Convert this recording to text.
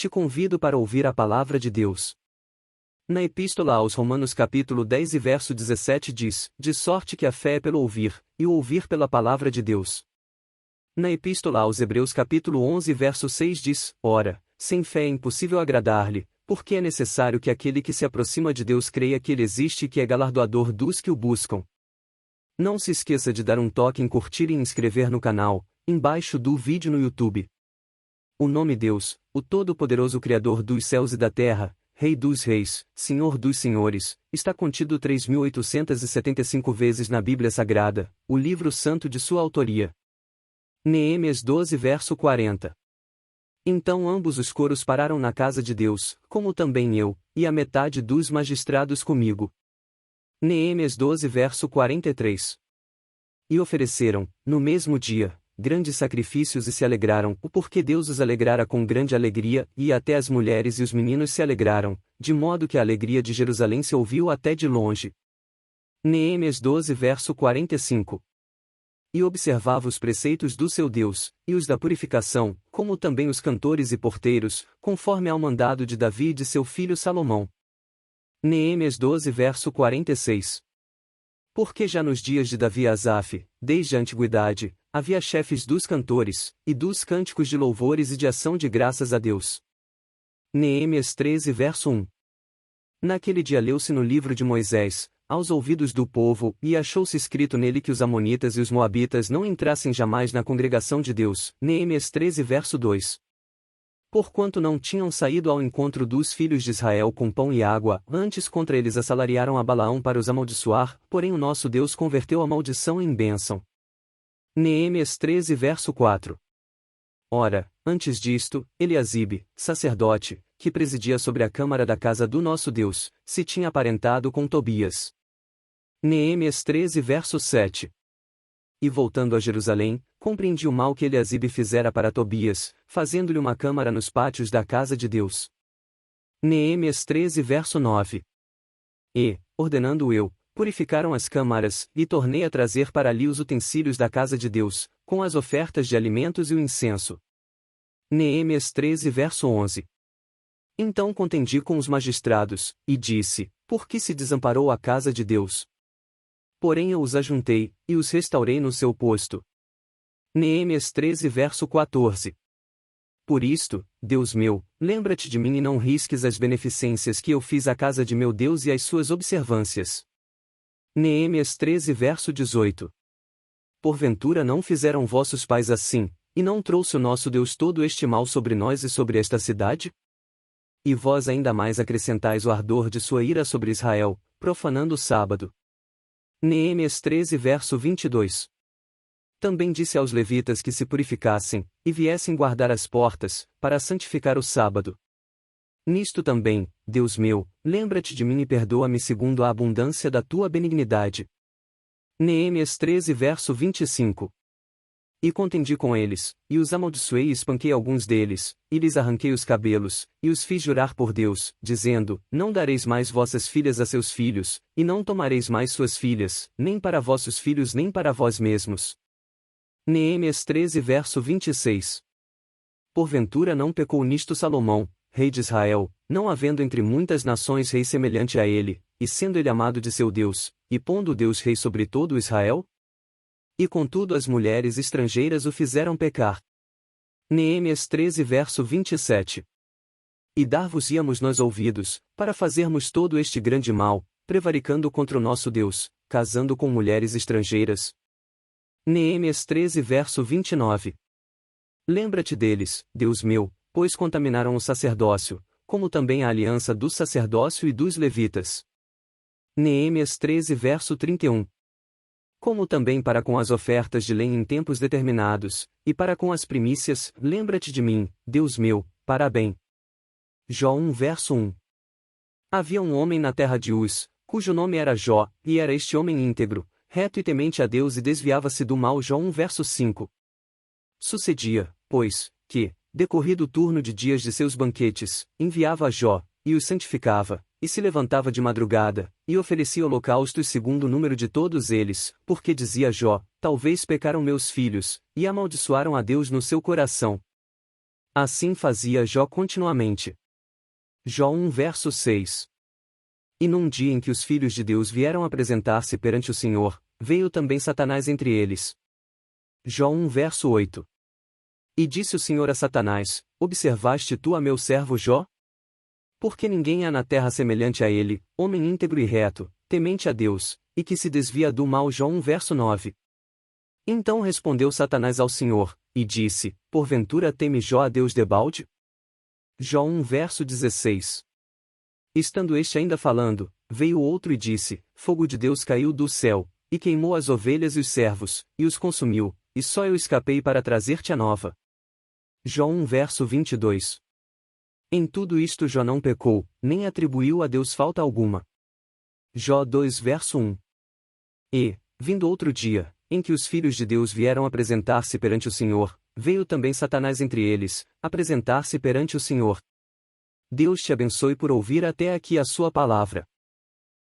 te convido para ouvir a palavra de Deus. Na Epístola aos Romanos capítulo 10 e verso 17 diz, de sorte que a fé é pelo ouvir, e o ouvir pela palavra de Deus. Na Epístola aos Hebreus capítulo 11 verso 6 diz, ora, sem fé é impossível agradar-lhe, porque é necessário que aquele que se aproxima de Deus creia que Ele existe e que é galardoador dos que o buscam. Não se esqueça de dar um toque em curtir e inscrever no canal, embaixo do vídeo no YouTube. O nome Deus, o Todo-Poderoso Criador dos céus e da terra, Rei dos reis, Senhor dos senhores, está contido 3.875 vezes na Bíblia Sagrada, o livro santo de sua autoria. Neemias 12 verso 40. Então ambos os coros pararam na casa de Deus, como também eu, e a metade dos magistrados comigo. Neemias 12 verso 43. E ofereceram, no mesmo dia, grandes sacrifícios e se alegraram, porque Deus os alegrara com grande alegria, e até as mulheres e os meninos se alegraram, de modo que a alegria de Jerusalém se ouviu até de longe. Neemias 12 verso 45. E observava os preceitos do seu Deus, e os da purificação, como também os cantores e porteiros, conforme ao mandado de Davi e de seu filho Salomão. Neemias 12 verso 46. Porque já nos dias de Davi e Asaf, desde a antiguidade, havia chefes dos cantores, e dos cânticos de louvores e de ação de graças a Deus. Neemias 13 verso 1. Naquele dia leu-se no livro de Moisés, aos ouvidos do povo, e achou-se escrito nele que os amonitas e os moabitas não entrassem jamais na congregação de Deus. Neemias 13 verso 2. Porquanto não tinham saído ao encontro dos filhos de Israel com pão e água, antes contra eles assalariaram a Balaão para os amaldiçoar, porém o nosso Deus converteu a maldição em bênção. Neemias 13 verso 4. Ora, antes disto, Eliasibe, sacerdote, que presidia sobre a câmara da casa do nosso Deus, se tinha aparentado com Tobias. Neemias 13 verso 7. E voltando a Jerusalém, compreendi o mal que Eliasibe fizera para Tobias, fazendo-lhe uma câmara nos pátios da casa de Deus. Neemias 13 verso 9. E, ordenando eu, purificaram as câmaras, e tornei a trazer para ali os utensílios da casa de Deus, com as ofertas de alimentos e o incenso. Neemias 13 verso 11. Então contendi com os magistrados, e disse, por que se desamparou a casa de Deus? Porém eu os ajuntei, e os restaurei no seu posto. Neemias 13 verso 14. Por isto, Deus meu, lembra-te de mim e não risques as beneficências que eu fiz à casa de meu Deus e as suas observâncias. Neemias 13 verso 18. Porventura não fizeram vossos pais assim, e não trouxe o nosso Deus todo este mal sobre nós e sobre esta cidade? E vós ainda mais acrescentais o ardor de sua ira sobre Israel, profanando o sábado. Neemias 13 verso 22. Também disse aos levitas que se purificassem, e viessem guardar as portas, para santificar o sábado. Nisto também, Deus meu, lembra-te de mim e perdoa-me segundo a abundância da tua benignidade. Neemias 13 verso 25. E contendi com eles, e os amaldiçoei e espanquei alguns deles, e lhes arranquei os cabelos, e os fiz jurar por Deus, dizendo, não dareis mais vossas filhas a seus filhos, e não tomareis mais suas filhas, nem para vossos filhos nem para vós mesmos. Neemias 13 verso 26. Porventura não pecou nisto Salomão, rei de Israel, não havendo entre muitas nações rei semelhante a ele, e sendo ele amado de seu Deus, e pondo Deus rei sobre todo Israel? E contudo as mulheres estrangeiras o fizeram pecar. Neemias 13 verso 27. E dar-vos-íamos nós ouvidos, para fazermos todo este grande mal, prevaricando contra o nosso Deus, casando com mulheres estrangeiras. Neemias 13 verso 29. Lembra-te deles, Deus meu, pois contaminaram o sacerdócio, como também a aliança do sacerdócio e dos levitas. Neemias 13 verso 31. Como também para com as ofertas de lenha em tempos determinados, e para com as primícias, lembra-te de mim, Deus meu, para bem. Jó 1 verso 1. Havia um homem na terra de Uz, cujo nome era Jó, e era este homem íntegro, reto e temente a Deus e desviava-se do mal. Jó 1 verso 5. Sucedia, pois, que, decorrido o turno de dias de seus banquetes, enviava a Jó, e os santificava, e se levantava de madrugada, e oferecia holocaustos segundo o número de todos eles, porque dizia Jó, talvez pecaram meus filhos, e amaldiçoaram a Deus no seu coração. Assim fazia Jó continuamente. Jó 1 verso 6. E num dia em que os filhos de Deus vieram apresentar-se perante o Senhor, veio também Satanás entre eles. Jó 1 verso 8. E disse o Senhor a Satanás: Observaste tu a meu servo Jó? Porque ninguém há na terra semelhante a ele, homem íntegro e reto, temente a Deus, e que se desvia do mal. Jó 1 verso 9. Então respondeu Satanás ao Senhor, e disse: Porventura teme Jó a Deus debalde? Jó 1 verso 16. Estando este ainda falando, veio outro e disse: Fogo de Deus caiu do céu, e queimou as ovelhas e os servos, e os consumiu, e só eu escapei para trazer-te a nova. Jó 1 verso 22. Em tudo isto Jó não pecou, nem atribuiu a Deus falta alguma. Jó 2 verso 1. E, vindo outro dia, em que os filhos de Deus vieram apresentar-se perante o Senhor, veio também Satanás entre eles, apresentar-se perante o Senhor. Deus te abençoe por ouvir até aqui a sua palavra.